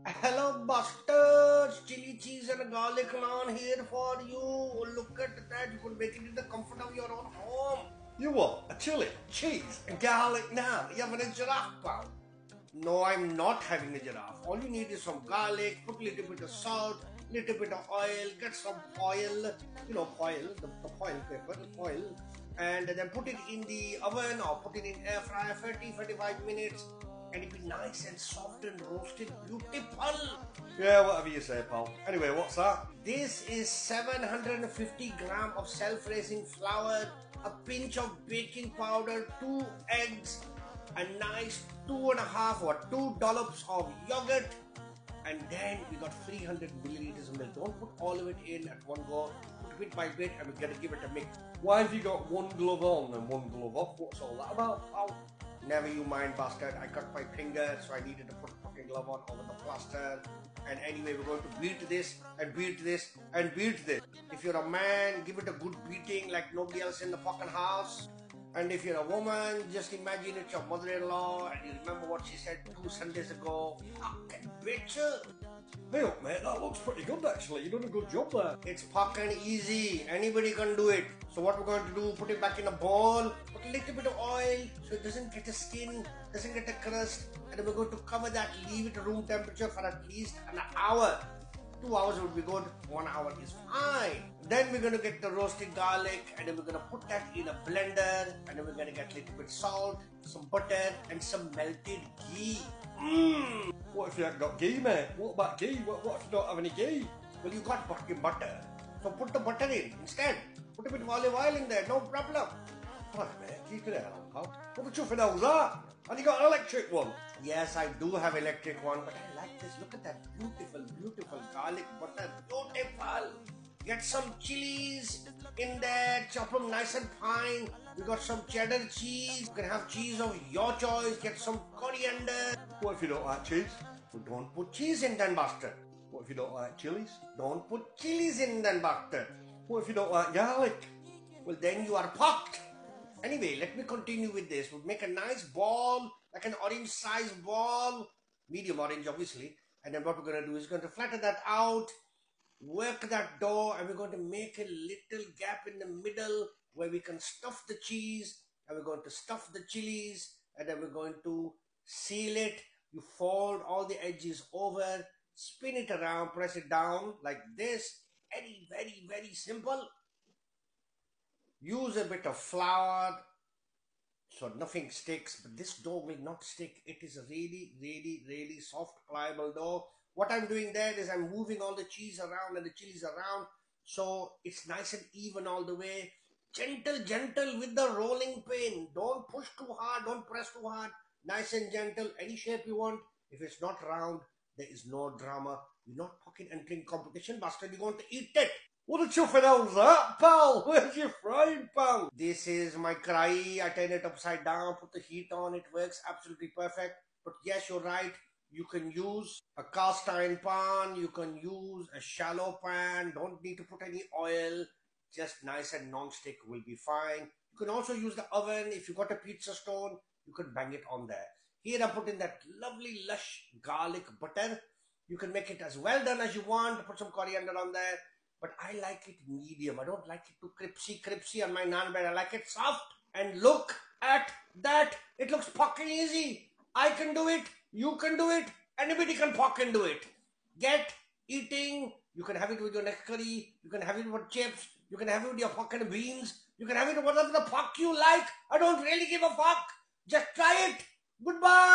Hello, Busters! Chili cheese and garlic naan here for you. Look at that. You could make it in the comfort of your own home. You what? A chili? Cheese and garlic naan. You have a giraffe pound. No, I'm not having a giraffe. All you need is some garlic, put a little bit of salt, little bit of oil, get some foil, foil, the foil paper, the foil, and then put it in the oven or put it in air fryer 30-45 minutes, and it'll be nice and soft and roasted, beautiful. Yeah, whatever you say, pal. Anyway, what's that? This is 750 gram of self-raising flour, a pinch of baking powder, 2 eggs, a nice 2.5 or 2 dollops of yogurt, and then we got 300 milliliters of milk. Don't put all of it in at one go. Put bit by bit, and we're gonna give it a mix. Why have you got one glove on and one glove off? What's all that about, pal? Never you mind, bastard. I cut my finger, so I needed to put a fucking glove on over the plaster. And anyway, we're going to beat this and beat this and beat this. If you're a man, give it a good beating like nobody else in the fucking house. And if you're a woman, just imagine it's your mother-in-law and you remember what she said 2 Sundays ago. Fucking bitch. Hey up, mate, that looks pretty good actually. You've done a good job there. It's fucking easy. Anybody can do it. So what we're going to do, put it back in a bowl, put a little bit of oil so it doesn't get a skin, doesn't get a crust, and then we're going to cover that, leave it at room temperature for at least an hour. 2 hours would be good, 1 hour is fine. Then we're going to get the roasted garlic and then we're going to put that in a blender, and then we're going to get a little bit salt, some butter and some melted ghee. What if you haven't got ghee, mate? What about ghee? What if you don't have any ghee? Well, you got butter. So put the butter in instead. Put a bit of olive oil in there, no problem. Alright, mate, keep it out, pal. What the chuffing hell's that? And you got an electric one? Yes, I do have electric one, but I like this. Look at that beautiful, beautiful garlic butter. Beautiful. Get some chilies in there, chop them nice and fine. We got some cheddar cheese. You can have cheese of your choice. Get some coriander. What if you don't like cheese? Well, don't put cheese in then, bastard. What if you don't like chilies? Don't put chilies in then, bastard. What if you don't like garlic? Well, then you are popped. Anyway, let me continue with this. We'll make a nice ball, like an orange-sized ball, medium orange, obviously. And then what we're going to do is going to flatten that out, work that dough, and we're going to make a little gap in the middle where we can stuff the cheese, and we're going to stuff the chilies, and then we're going to seal it. You fold all the edges over, spin it around, press it down like this. Very, very, very simple. Use a bit of flour so nothing sticks, but this dough will not stick. It is a really, really, really soft, pliable dough. What I'm doing there is I'm moving all the cheese around and the chilies around so it's nice and even all the way. Gentle, gentle with the rolling pin. Don't push too hard, don't press too hard. Nice and gentle, any shape you want. If it's not round, there is no drama. You're not fucking entering competition, bastard. You're going to eat it. What the chuffing hell's that, pal? Where's your frying pan? This is my karai. I turn it upside down, put the heat on. It works absolutely perfect. But yes, you're right. You can use a cast iron pan. You can use a shallow pan. Don't need to put any oil. Just nice and non-stick will be fine. You can also use the oven. If you got a pizza stone, you can bang it on there. Here I'm putting that lovely lush garlic butter. You can make it as well done as you want. Put some coriander on there. But I like it medium. I don't like it too crispy on my naan bread. I like it soft. And look at that. It looks fucking easy. I can do it. You can do it. Anybody can fucking do it. Get eating. You can have it with your next curry. You can have it with chips. You can have it with your fucking beans. You can have it with whatever the fuck you like. I don't really give a fuck. Just try it. Goodbye.